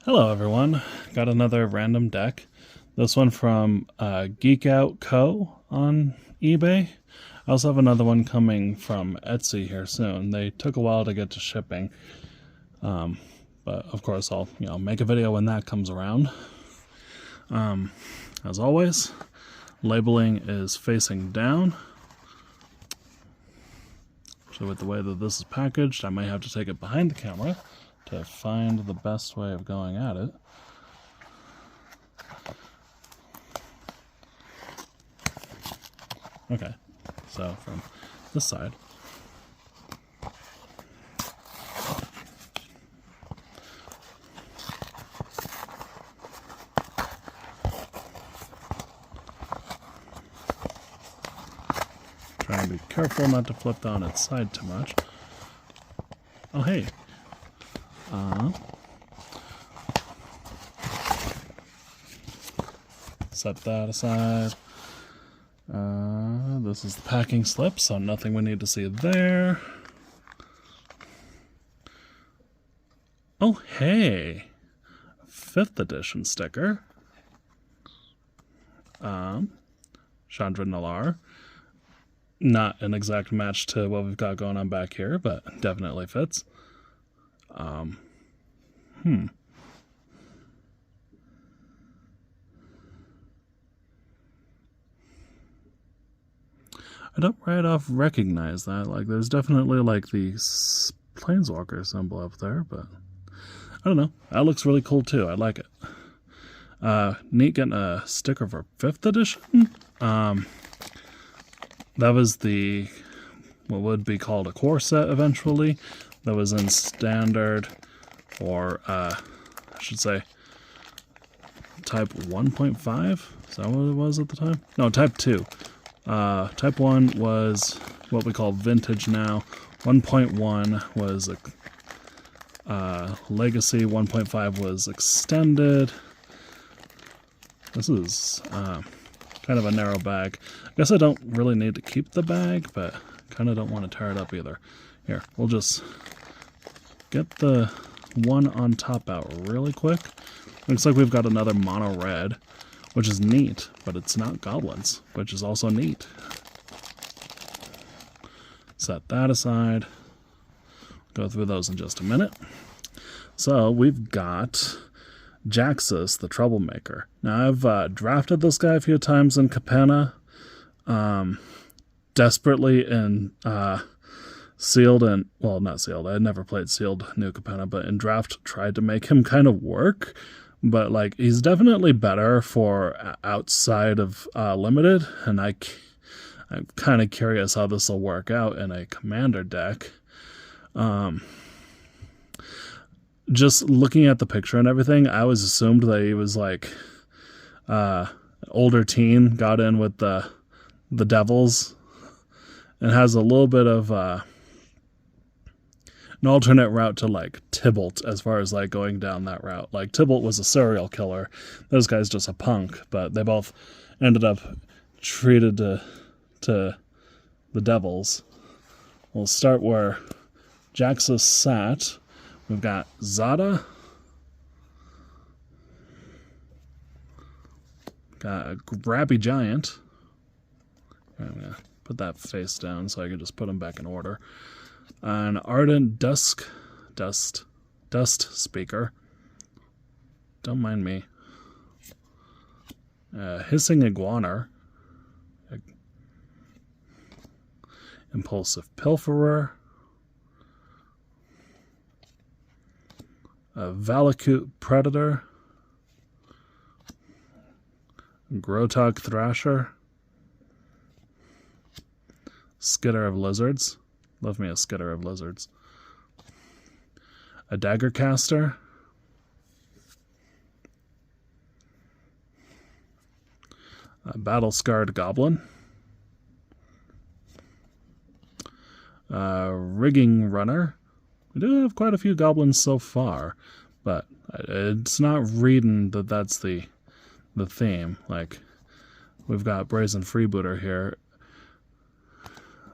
Hello everyone, got another random deck. This one from GeekOutCo on eBay. I also have another one coming from Etsy here soon. They took a while to get to shipping, but of course I'll make a video when that comes around. As always, labeling is facing down. So with the way that this is packaged, I might have to take it behind the camera to find the best way of going at it. Okay, so from this side. Trying to be careful not to flip down its side too much. Oh hey. Set that aside. This is the packing slip, so nothing we need to see there. Oh, hey! 5th edition sticker. Chandra Nalar. Not an exact match to what we've got going on back here, but definitely fits. I don't right off recognize that. Like, there's definitely like the Planeswalker symbol up there, but I don't know. That looks really cool too. I like it. Neat getting a sticker for 5th edition. That was the what would be called a core set eventually. That was in standard, or I should say type 1.5. Is that what it was at the time? No, type 2. Type 1 was what we call vintage now. 1.1 was legacy. 1.5 was extended. This is kind of a narrow bag. I guess I don't really need to keep the bag, but kind of don't want to tear it up either. Here, we'll just get the one on top out really quick. Looks like we've got another mono red, which is neat, but it's not goblins, which is also neat. Set that aside. Go through those in just a minute. So we've got Jaxus, the Troublemaker. Now I've drafted this guy a few times in Capenna, desperately in sealed and, well, not sealed. I had never played sealed New Capenna, but in draft tried to make him kind of work. But like, he's definitely better for outside of limited, and I'm kind of curious how this will work out in a commander deck. Just looking at the picture and everything, I always assumed that he was like older teen, got in with the Devils, and has a little bit of an alternate route to like Tybalt as far as like going down that route. Like Tybalt was a serial killer. This guy's just a punk, but they both ended up treated to the Devils. We'll start where Jaxus sat. We've got Zada. Got a Grabby Giant. I'm going to put that face down so I can just put them back in order. An Ardent Dust Speaker. Don't mind me. Hissing Iguaner. Impulsive Pilferer. Valakut Predator. Grotog Thrasher. Skitter of Lizards. Love me a Skitter of Lizards. A Daggercaster. A Battle-Scarred Goblin. Rigging Runner. We do have quite a few goblins so far, but it's not reading that that's the theme. Like, we've got Brazen Freebooter here.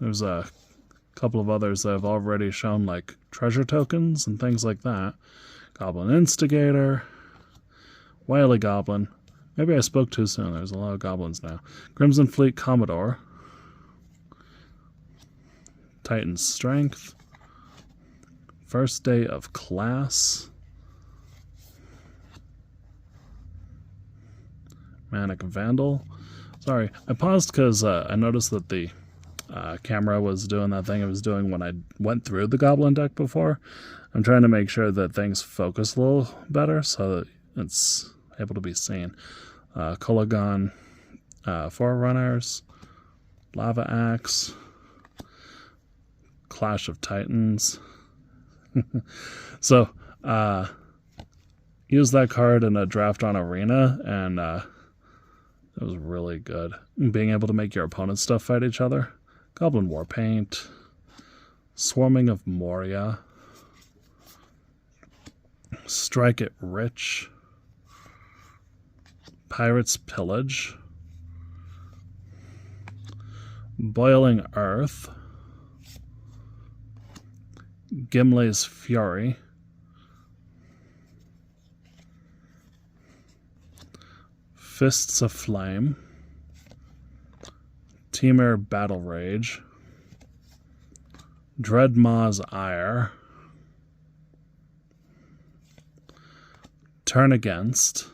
There's a couple of others that have already shown like treasure tokens and things like that. Goblin Instigator. Wily Goblin. Maybe I spoke too soon. There's a lot of goblins now. Crimson Fleet Commodore. Titan's Strength. First Day of Class. Manic Vandal. Sorry, I paused because I noticed that the camera was doing that thing it was doing when I went through the Goblin deck before. I'm trying to make sure that things focus a little better so that it's able to be seen. Kolagon, Forerunners, Lava Axe, Clash of Titans. So, use that card in a draft on Arena, and it was really good. Being able to make your opponent's stuff fight each other. Goblin Warpaint, Swarming of Moria, Strike It Rich, Pirate's Pillage, Boiling Earth, Gimli's Fury, Fists of Flame, Temur Battle Rage, Dreadmaw's Ire, Turn Against,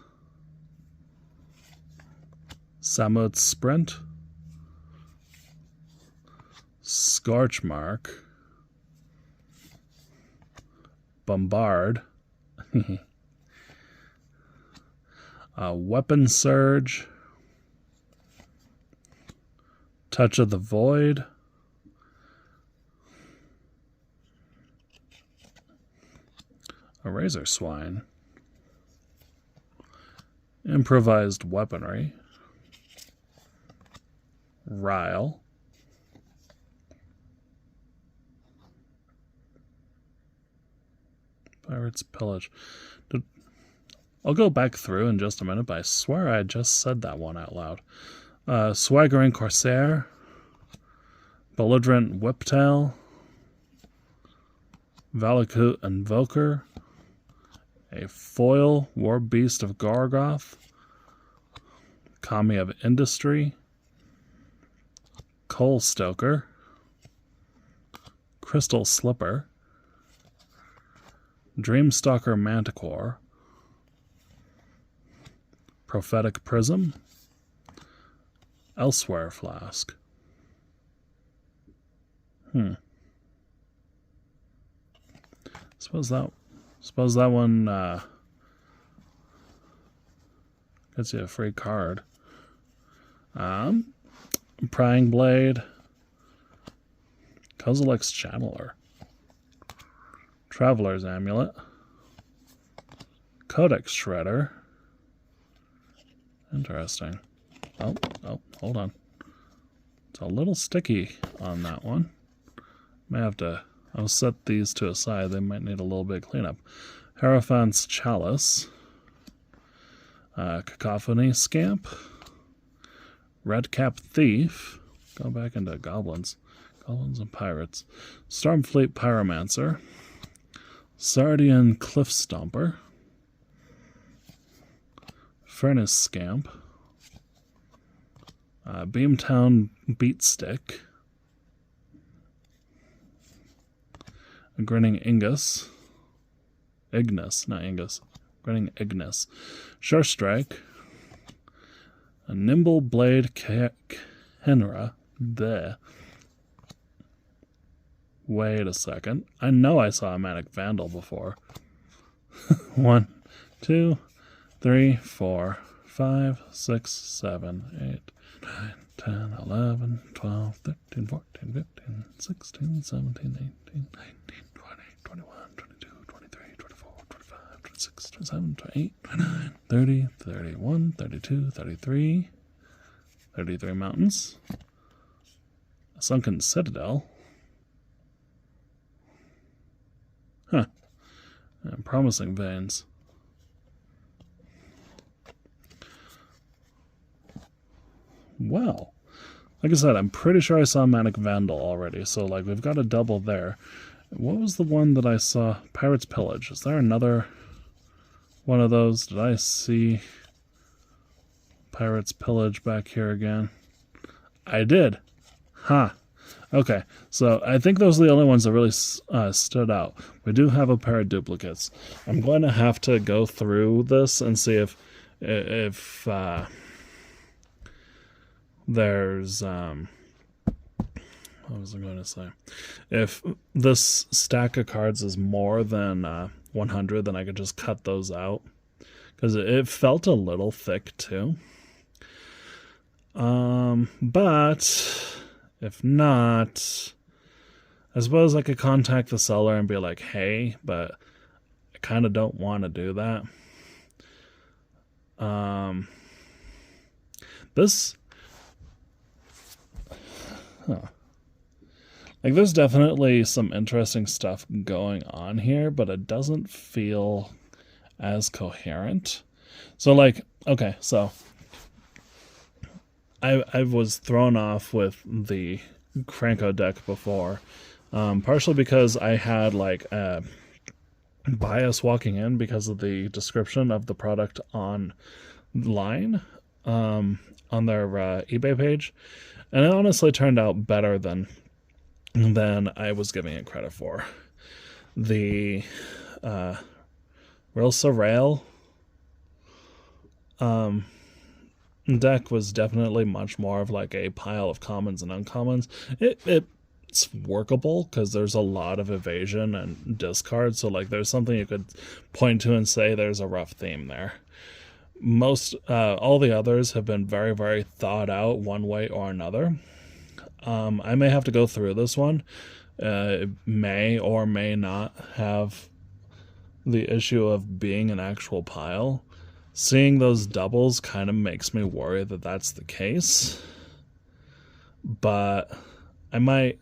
Samut's Sprint, Scorchmark, Bombard, Weapon Surge, Touch of the Void, a Razor Swine, Improvised Weaponry, Ryle, Pirate's Pillage. I'll go back through in just a minute, but I swear I just said that one out loud. Swaggering Corsair, Belligerent Whiptail, Valakut Invoker, a Foil War Beast of Gorgoth, Kami of Industry, Coal Stoker, Crystal Slipper, Dreamstalker Manticore, Prophetic Prism, Elsewhere Flask. Suppose that one gets you a free card. Prying Blade, Kozilek's Channeler, Traveler's Amulet, Codex Shredder. Interesting. Oh, hold on. It's a little sticky on that one. May have to... I'll set these to a side. They might need a little bit of cleanup. Hierophant's Chalice. Cacophony Scamp. Redcap Thief. Go back into Goblins. Goblins and Pirates. Stormfleet Pyromancer. Sardian Cliff Stomper. Furnace Scamp. Beamtown Beatstick. A Grinning Ignis, not Ingus. Grinning Ignis. Sure Strike. A Nimble Blade Kenra. There. Wait a second. I know I saw a Manic Vandal before. 1, 2, 3, 4, 5, 6, 7, 8, 9, 10, 11, 12, 13, 14, 15, 16, 17, 18, 19, 20, 21, 22, 23, 24, 25, 26, 27, 28, 29, 30, 31, 32, 33, 33 mountains, a Sunken Citadel, and Promising Veins. Well, like I said, I'm pretty sure I saw Manic Vandal already, so like we've got a double there. What was the one that I saw? Pirate's Pillage. Is there another one of those. Did I see Pirates Pillage back here again? I did. Huh. Okay, so I think those are the only ones that really stood out. We do have a pair of duplicates. I'm going to have to go through this and see if there's what was I going to say? If this stack of cards is more than 100, then I could just cut those out, because it felt a little thick too. But if not, I suppose I could contact the seller and be like, hey, but I kind of don't want to do that. Like, there's definitely some interesting stuff going on here, but it doesn't feel as coherent. So, like, okay, so I was thrown off with the Cranko deck before, partially because I had like a bias walking in because of the description of the product online on their eBay page, and it honestly turned out better than I was giving it credit for. The Real Surreal deck was definitely much more of like a pile of commons and uncommons. It's workable because there's a lot of evasion and discard, so like there's something you could point to and say there's a rough theme there. All the others have been very, very thought out one way or another. I may have to go through this one. It may or may not have the issue of being an actual pile. Seeing those doubles kind of makes me worry that that's the case. But I might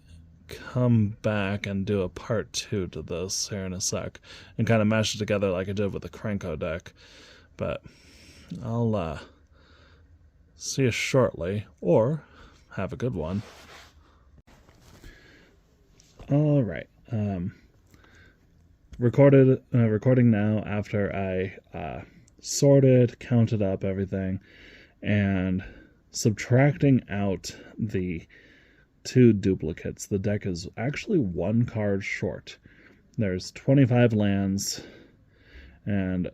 come back and do a part 2 to this here in a sec and kind of mash it together like I did with the Cranko deck. But I'll see you shortly, or have a good one. All right. Recording now after I sorted, counted up everything, and subtracting out the 2 duplicates. The deck is actually 1 card short. There's 25 lands and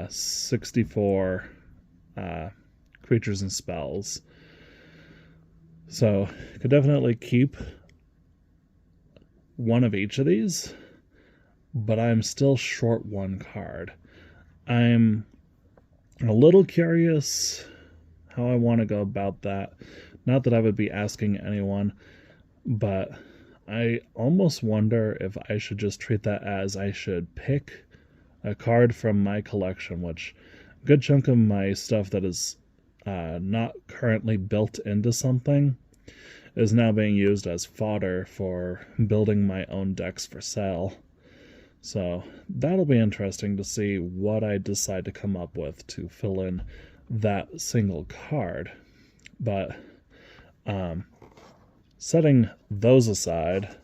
64 creatures and spells. So could definitely keep one of each of these, but I'm still short 1 card. I'm a little curious how I want to go about that. Not that I would be asking anyone, but I almost wonder if I should just treat that as I should pick a card from my collection, which a good chunk of my stuff that is not currently built into something is now being used as fodder for building my own decks for sale. So that'll be interesting to see what I decide to come up with to fill in that single card. But setting those aside,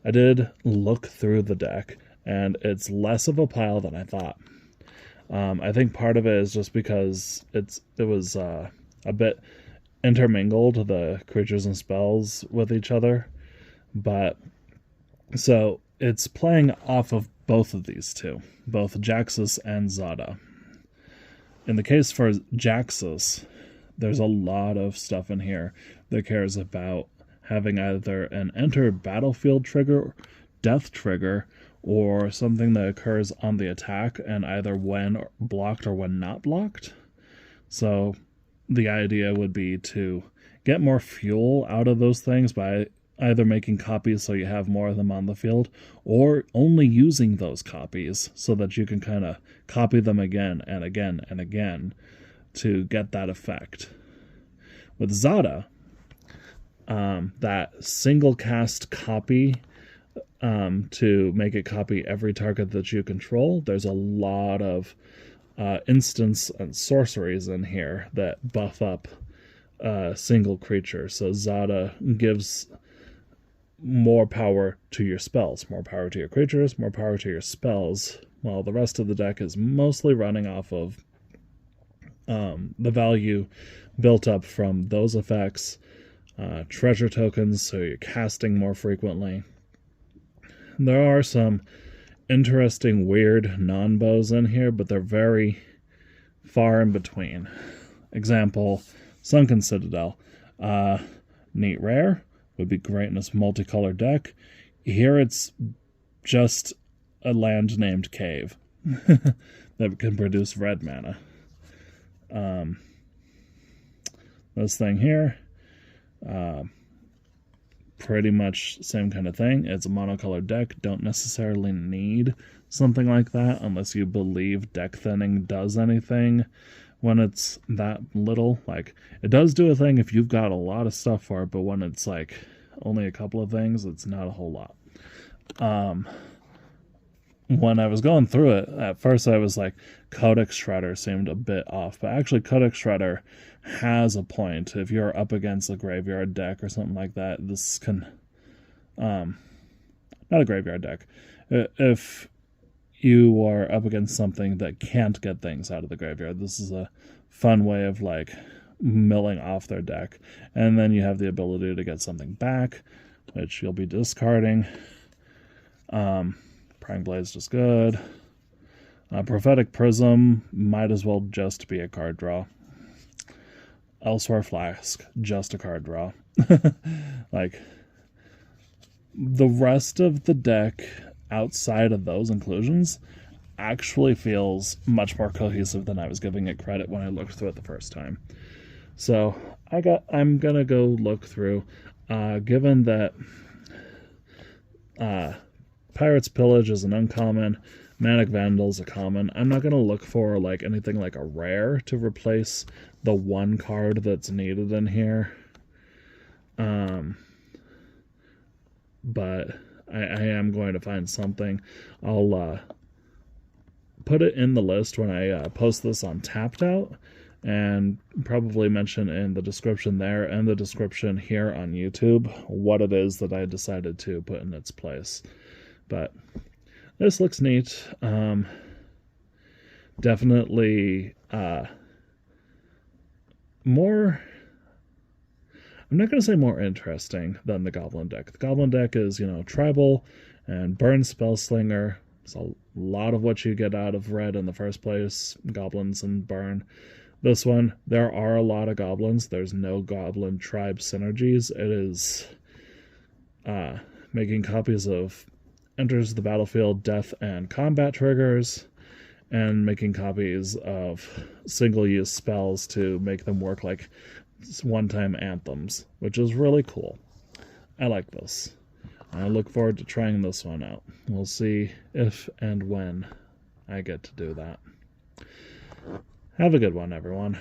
I did look through the deck, and it's less of a pile than I thought. I think part of it is just because it was a bit intermingled, the creatures and spells with each other. But so it's playing off of both of these two, both Jaxus and Zada. In the case for Jaxus, there's a lot of stuff in here that cares about having either an enter battlefield trigger, death trigger, or something that occurs on the attack and either when blocked or when not blocked. So the idea would be to get more fuel out of those things by either making copies so you have more of them on the field, or only using those copies so that you can kind of copy them again and again and again to get that effect. With Zada, that single cast copy to make it copy every target that you control, there's a lot of instants and sorceries in here that buff up a single creature. So Zada gives more power to your spells, more power to your creatures, more power to your spells, while the rest of the deck is mostly running off of the value built up from those effects, treasure tokens, so you're casting more frequently. There are some interesting, weird non-bows in here, but they're very far in between. Example, Sunken Citadel. Neat rare, would be great in this multicolored deck. Here it's just a land named Cave that can produce red mana. This thing here, pretty much same kind of thing. It's a monocolored deck. Don't necessarily need something like that unless you believe deck thinning does anything when it's that little. Like, it does do a thing if you've got a lot of stuff for it, but when it's like only a couple of things, it's not a whole lot. When I was going through it, at first I was like, Codex Shredder seemed a bit off, but actually Codex Shredder has a point. If you're up against a graveyard deck or something like that, this can, not a graveyard deck, if you are up against something that can't get things out of the graveyard, this is a fun way of like milling off their deck. And then you have the ability to get something back, which you'll be discarding. Prying Blade's just good. Prophetic Prism might as well just be a card draw. Elsewhere Flask, just a card draw. Like, the rest of the deck outside of those inclusions actually feels much more cohesive than I was giving it credit when I looked through it the first time. So I'm gonna go look through. Given that Pirate's Pillage is an uncommon, Manic Vandal's a common, I'm not going to look for like anything like a rare to replace the one card that's needed in here. But I am going to find something. I'll put it in the list when I post this on Tapped Out, and probably mention in the description there and the description here on YouTube what it is that I decided to put in its place. But this looks neat. Definitely more, I'm not going to say more interesting than the Goblin deck. The Goblin deck is, you know, tribal and burn Spellslinger. It's a lot of what you get out of red in the first place, goblins and burn. This one, there are a lot of goblins. There's no goblin tribe synergies. It is making copies of enters the battlefield death and combat triggers, and making copies of single-use spells to make them work like one-time anthems, which is really cool. I like this. I look forward to trying this one out. We'll see if and when I get to do that. Have a good one, everyone.